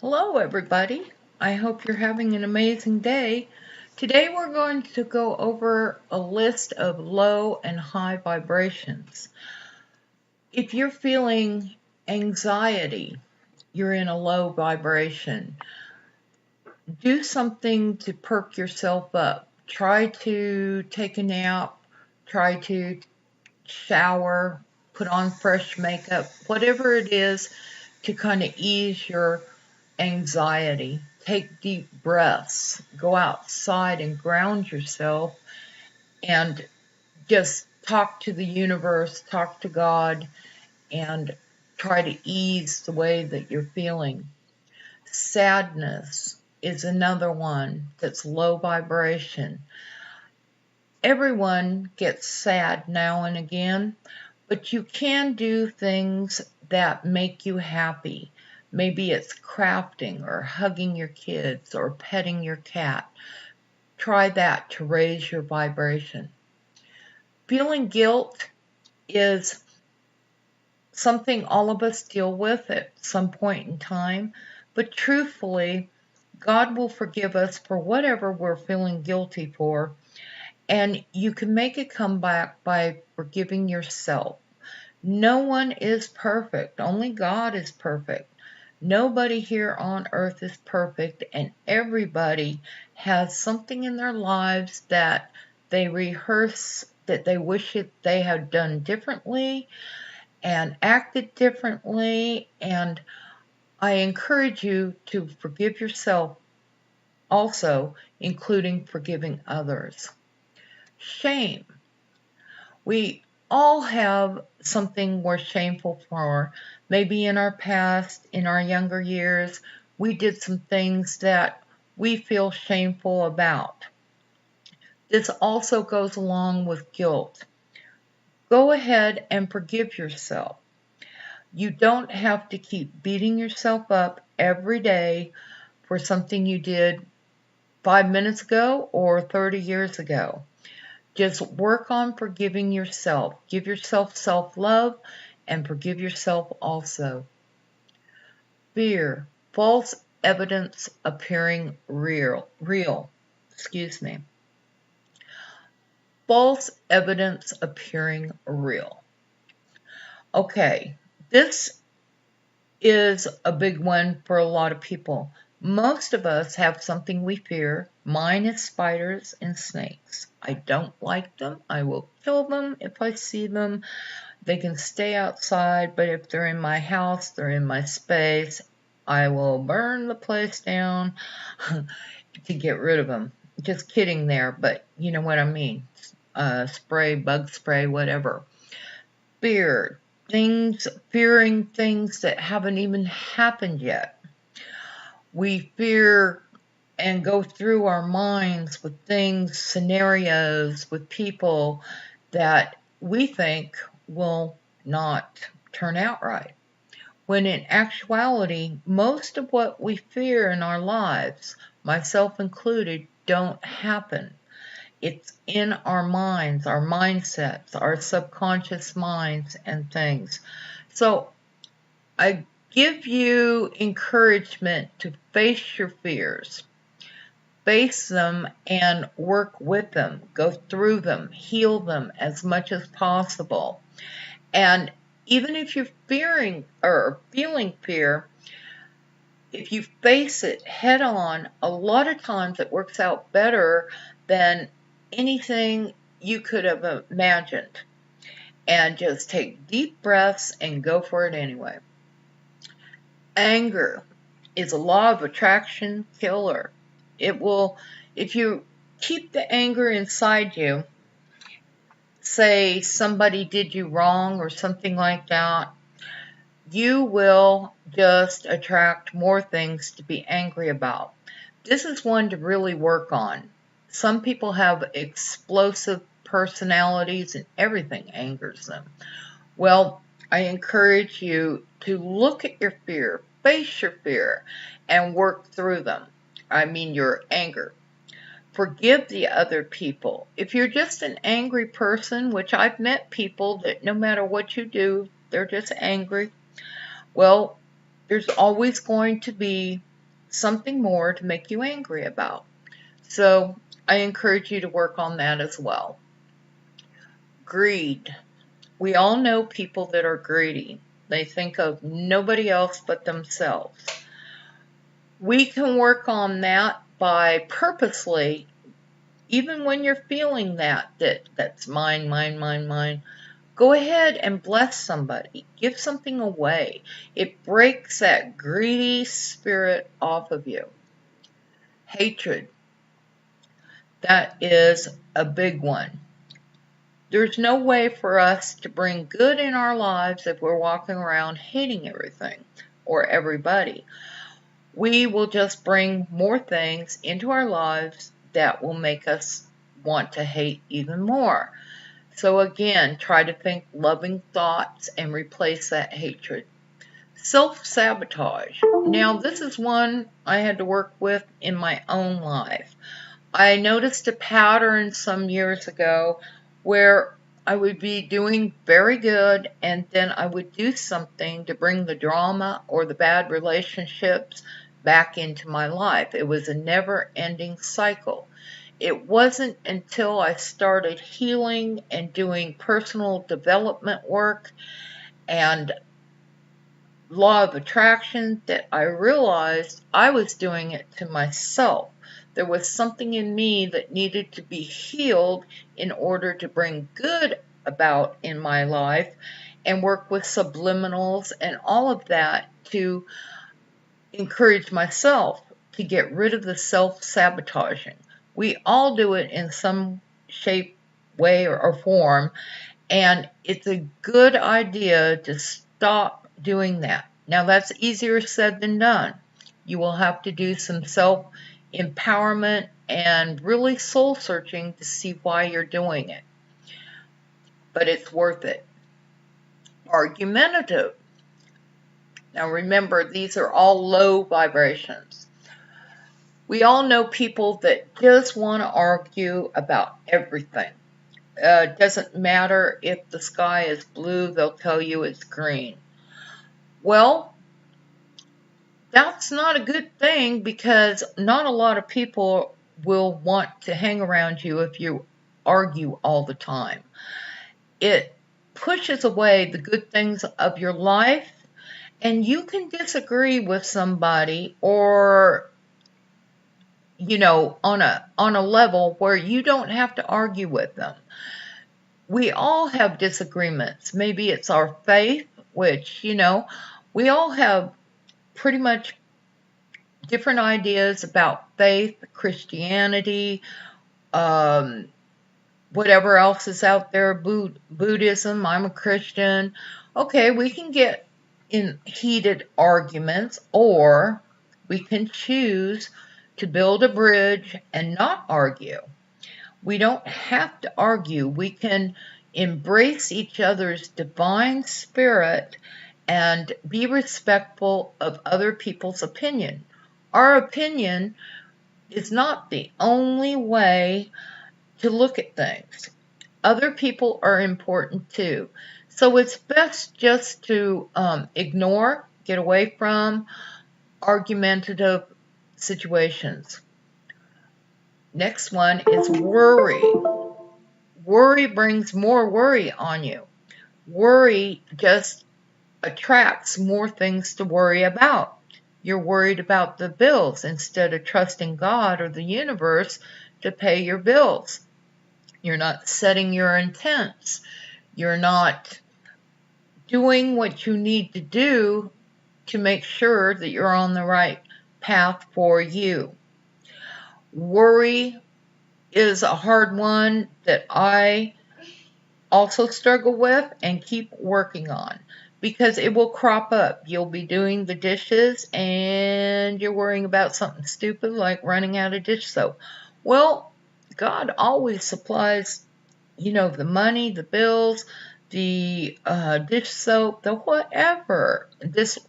Hello, everybody. I hope you're having an amazing day. Today, we're going to go over a list of low and high vibrations. If you're feeling anxiety, you're in a low vibration. Do something to perk yourself up. Try to take a nap, try to shower, put on fresh makeup, whatever it is to kind of ease your anxiety. Take deep breaths, go outside and ground yourself, and just talk to the universe, talk to God, and try to ease the way that you're feeling. Sadness is another one that's low vibration. Everyone gets sad now and again, but you can do things that make you happy. Maybe it's crafting or hugging your kids or petting your cat. Try that to raise your vibration. Feeling guilt is something all of us deal with at some point in time, but truthfully, God will forgive us for whatever we're feeling guilty for, and you can make it come back by forgiving yourself. No one is perfect, only God is perfect. Nobody here on earth is perfect, and everybody has something in their lives that they rehearse that they wish they had done differently and acted differently. And I encourage you to forgive yourself also, including forgiving others. Shame. We all have something we're shameful for. Maybe in our past, in our younger years, we did some things that we feel shameful about. This also goes along with guilt. Go ahead and forgive yourself. You don't have to keep beating yourself up every day for something you did 5 minutes ago or 30 years ago. Just work on forgiving yourself. Give yourself self-love and forgive yourself also. Fear, false evidence appearing real. Excuse me. False evidence appearing real. Okay, this is a big one for a lot of people. Most of us have something we fear. Mine is spiders and snakes. I don't like them. I will kill them if I see them. They can stay outside, but if they're in my house, they're in my space, I will burn the place down to get rid of them. Just kidding there, but you know what I mean. Spray, bug spray, whatever. Fear, fearing things that haven't even happened yet. We fear and go through our minds with things, scenarios, with people that we think will not turn out right. When in actuality, most of what we fear in our lives, myself included, don't happen. It's in our minds, our mindsets, our subconscious minds and things. So I give you encouragement to face your fears. Face them and work with them, go through them, heal them as much as possible. And even if you're fearing or feeling fear, if you face it head on, a lot of times it works out better than anything you could have imagined. And just take deep breaths and go for it anyway. Anger is a law of attraction killer. It will, if you keep the anger inside you, say somebody did you wrong or something like that, you will just attract more things to be angry about. This is one to really work on. Some people have explosive personalities and everything angers them. Well, I encourage you to look at your fear, face your fear, and work through them. I mean your anger. Forgive the other people. If you're just an angry person, which I've met people that no matter what you do, they're just angry. Well, there's always going to be something more to make you angry about. So I encourage you to work on that as well. Greed. We all know people that are greedy. They think of nobody else but themselves. We can work on that by purposely, even when you're feeling that's mine, mine, mine, mine, go ahead and bless somebody. Give something away. It breaks that greedy spirit off of you. Hatred. That is a big one. There's no way for us to bring good in our lives if we're walking around hating everything or everybody. We will just bring more things into our lives that will make us want to hate even more. So again, try to think loving thoughts and replace that hatred. Self-sabotage. Now, this is one I had to work with in my own life. I noticed a pattern some years ago where I would be doing very good and then I would do something to bring the drama or the bad relationships back into my life. It was a never-ending cycle. It wasn't until I started healing and doing personal development work and law of attraction that I realized I was doing it to myself. There was something in me that needed to be healed in order to bring good about in my life and work with subliminals and all of that to encourage myself to get rid of the self-sabotaging. We all do it in some shape, way, or form, and it's a good idea to stop doing that. Now, that's easier said than done. You will have to do some self-empowerment and really soul-searching to see why you're doing it. But it's worth it. Argumentative. Now, remember, these are all low vibrations. We all know people that just want to argue about everything. It doesn't matter if the sky is blue, they'll tell you it's green. Well, that's not a good thing because not a lot of people will want to hang around you if you argue all the time. It pushes away the good things of your life, and you can disagree with somebody or on a level where you don't have to argue with them. We all have disagreements. Maybe it's our faith, which, we all have pretty much different ideas about faith, Christianity, whatever else is out there, Buddhism, I'm a Christian. Okay, we can get in heated arguments, or we can choose to build a bridge and not argue. We don't have to argue. We can embrace each other's divine spirit and be respectful of other people's opinion. Our opinion is not the only way to look at things. Other people are important too. So it's best just to ignore, get away from argumentative situations. Next one is worry. Worry brings more worry on you. Worry just attracts more things to worry about. You're worried about the bills instead of trusting God or the universe to pay your bills. You're not setting your intents. You're not doing what you need to do to make sure that you're on the right path for you. Worry is a hard one that I also struggle with and keep working on because it will crop up. You'll be doing the dishes and you're worrying about something stupid like running out of dish soap. Well, God always supplies, the money, the bills, the dish soap, the whatever.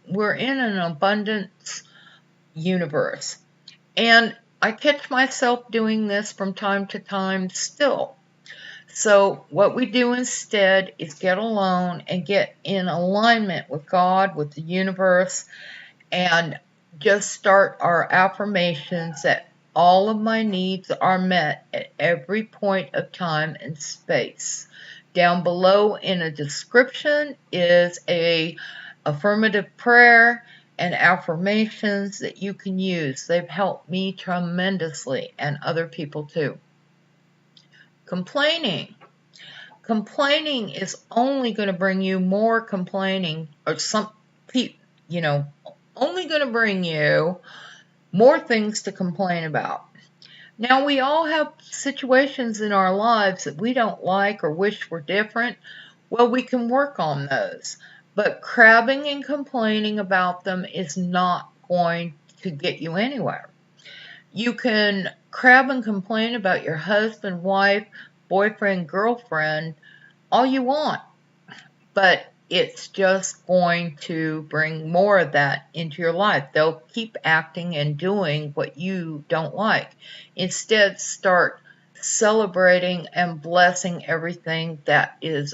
We're in an abundance universe. And I catch myself doing this from time to time still. So what we do instead is get alone and get in alignment with God, with the universe, and just start our affirmations that all of my needs are met at every point of time and space. Down below in a description is a affirmative prayer and affirmations that you can use. They've helped me tremendously and other people too. Complaining. Complaining is only going to bring you more complaining, or only going to bring you more things to complain about. Now, we all have situations in our lives that we don't like or wish were different. Well, we can work on those. But crabbing and complaining about them is not going to get you anywhere. You can crab and complain about your husband, wife, boyfriend, girlfriend, all you want, but it's just going to bring more of that into your life. They'll keep acting and doing what you don't like. Instead, start celebrating and blessing everything that is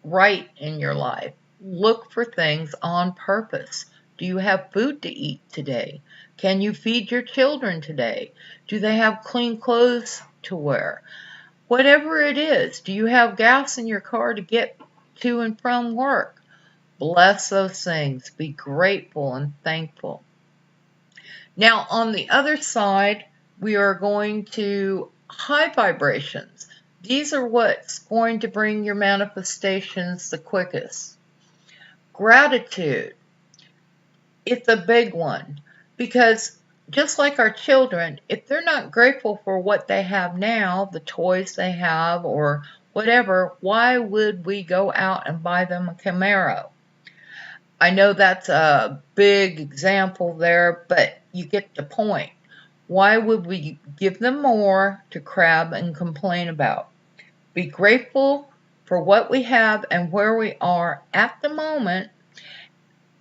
right in your life. Look for things on purpose. Do you have food to eat today? Can you feed your children today? Do they have clean clothes to wear? Whatever it is, do you have gas in your car to get to and from work? Bless those things. Be grateful and thankful. Now, on the other side, we are going to high vibrations. These are what's going to bring your manifestations the quickest. Gratitude. It's a big one because just like our children, if they're not grateful for what they have now, the toys they have or whatever, why would we go out and buy them a Camaro? I know that's a big example there, but you get the point. Why would we give them more to crab and complain about? Be grateful for what we have and where we are at the moment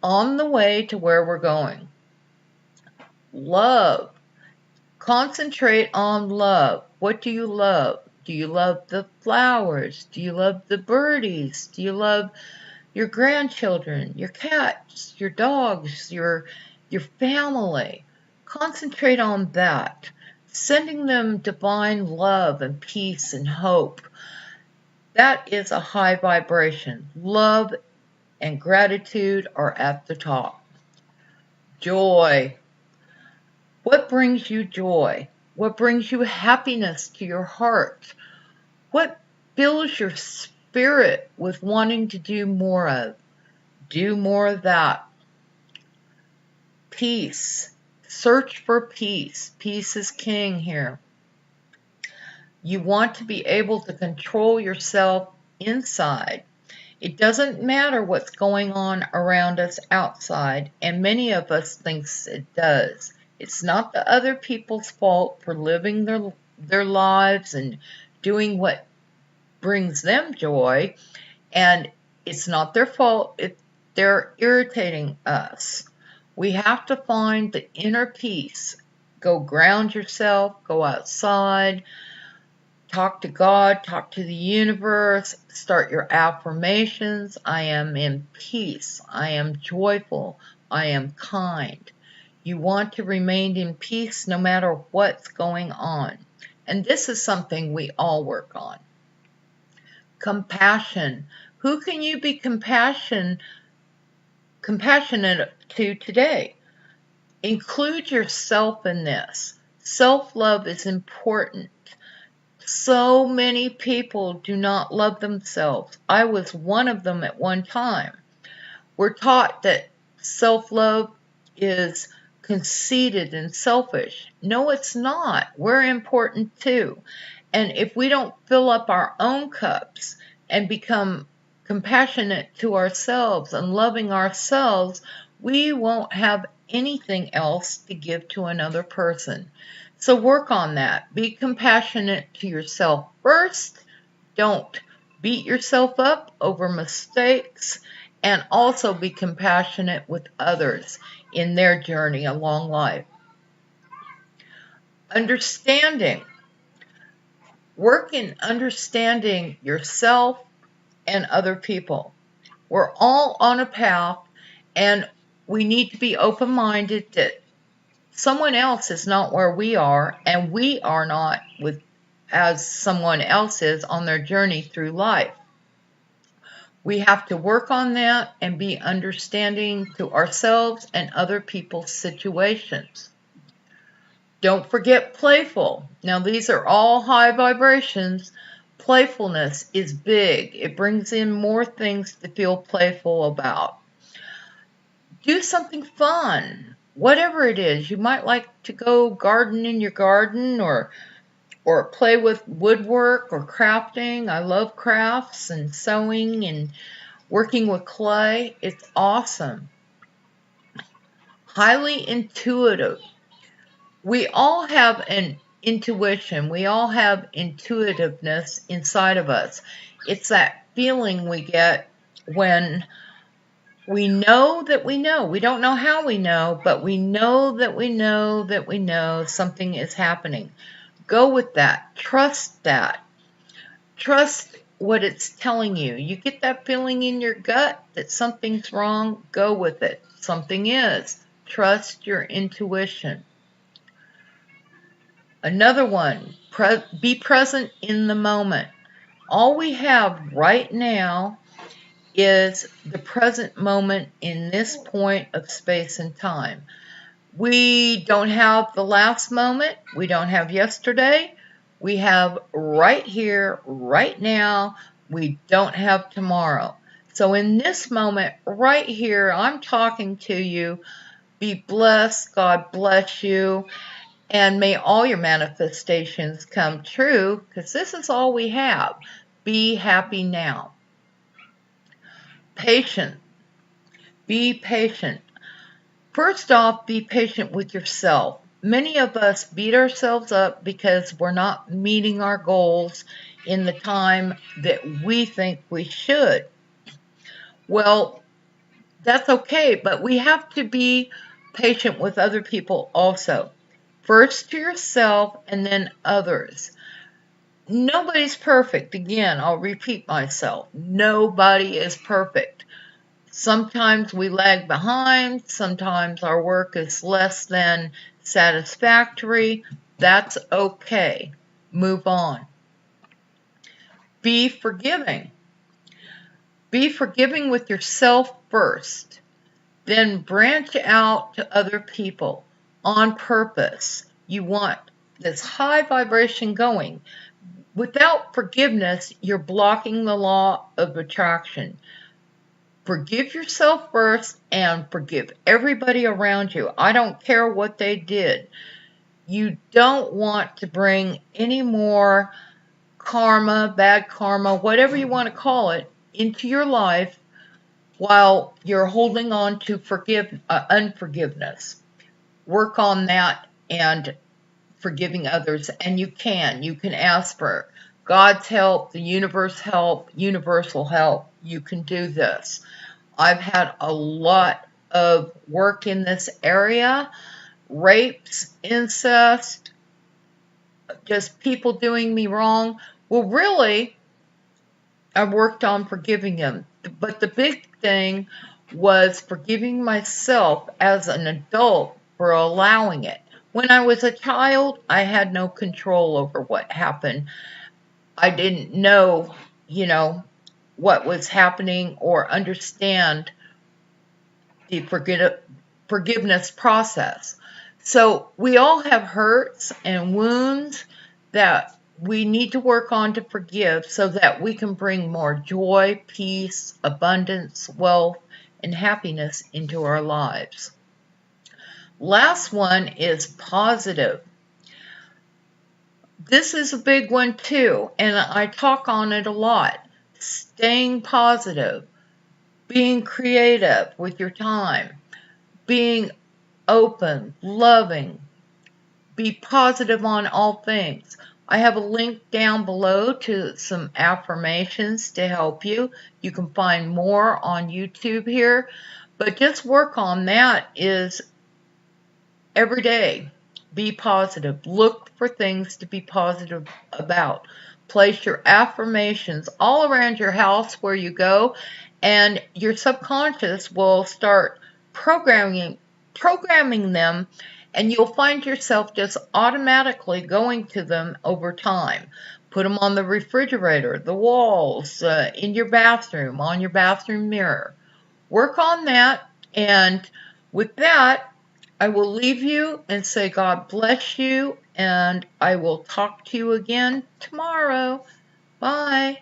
on the way to where we're going. Love. Concentrate on love. What do you love? Do you love the flowers? Do you love the birdies? Do you love your grandchildren, your cats, your dogs, your family? Concentrate on that. Sending them divine love and peace and hope. That is a high vibration. Love and gratitude are at the top. Joy. What brings you joy? What brings you happiness to your heart? What fills your spirit with wanting to do more of? Do more of that. Peace. Search for peace. Peace is king here. You want to be able to control yourself inside. It doesn't matter what's going on around us outside, and many of us thinks it does. It's not the other people's fault for living their lives and doing what brings them joy, and it's not their fault if they're irritating us. We have to find the inner peace. Go ground yourself, go outside, talk to God, talk to the universe, start your affirmations. I am in peace. I am joyful. I am kind. You want to remain in peace no matter what's going on. And this is something we all work on. Compassion. Who can you be compassionate to today? Include yourself in this. Self-love is important. So many people do not love themselves. I was one of them at one time. We're taught that self-love is conceited and selfish. No, it's not. We're important too. And if we don't fill up our own cups and become compassionate to ourselves and loving ourselves, we won't have anything else to give to another person. So work on that. Be compassionate to yourself first. Don't beat yourself up over mistakes, and also be compassionate with others in their journey along life. Understanding. Work in understanding yourself and other people. We're all on a path, and we need to be open-minded that someone else is not where we are, and we are not with as someone else is on their journey through life. We have to work on that and be understanding to ourselves and other people's situations. Don't forget playful. Now, these are all high vibrations. Playfulness is big. It brings in more things to feel playful about. Do something fun. Whatever it is. You might like to go garden in your garden or play with woodwork or crafting. I love crafts and sewing and working with clay. It's awesome. Highly intuitive. We all have an intuition. We all have intuitiveness inside of us. It's that feeling we get when we know that we know. We don't know how we know, but we know that we know that we know something is happening. Go with that. Trust that. Trust what it's telling you. You get that feeling in your gut that something's wrong, go with it. Something is. Trust your intuition. Another one, be present in the moment. All we have right now is the present moment in this point of space and time. We don't have the last moment. We don't have yesterday. We have right here, right now. We don't have tomorrow. So in this moment, right here, I'm talking to you. Be blessed. God bless you. And may all your manifestations come true, because this is all we have. Be happy now. Patient. Be patient. First off, be patient with yourself. Many of us beat ourselves up because we're not meeting our goals in the time that we think we should. Well, that's okay, but we have to be patient with other people also. First to yourself and then others. Nobody's perfect. Again, I'll repeat myself. Nobody is perfect. Sometimes we lag behind. Sometimes our work is less than satisfactory. That's okay. Move on. Be forgiving. Be forgiving with yourself first. Then branch out to other people on purpose. You want this high vibration going. Without forgiveness, you're blocking the law of attraction. Forgive yourself first and forgive everybody around you. I don't care what they did. You don't want to bring any more karma, bad karma, whatever you want to call it, into your life while you're holding on to unforgiveness. Work on that and forgiving others, and you can ask for God's help, the universe help, universal help. You can do this. I've had a lot of work in this area. Rapes, incest, just people doing me wrong. Well, really, I worked on forgiving them. But the big thing was forgiving myself as an adult for allowing it. When I was a child, I had no control over what happened. I didn't know, what was happening or understand the forgiveness process. So we all have hurts and wounds that we need to work on to forgive so that we can bring more joy, peace, abundance, wealth, and happiness into our lives. Last one is positive. This is a big one too, and I talk on it a lot. Staying positive, being creative with your time, being open, loving, be positive on all things. I have a link down below to some affirmations to help you. You can find more on YouTube here, but just work on that is every day. Be positive. Look for things to be positive about. Place your affirmations all around your house where you go, and your subconscious will start programming them, and you'll find yourself just automatically going to them over time. Put them on the refrigerator, the walls, in your bathroom, on your bathroom mirror. Work on that, and with that, I will leave you and say God bless you, and I will talk to you again tomorrow. Bye.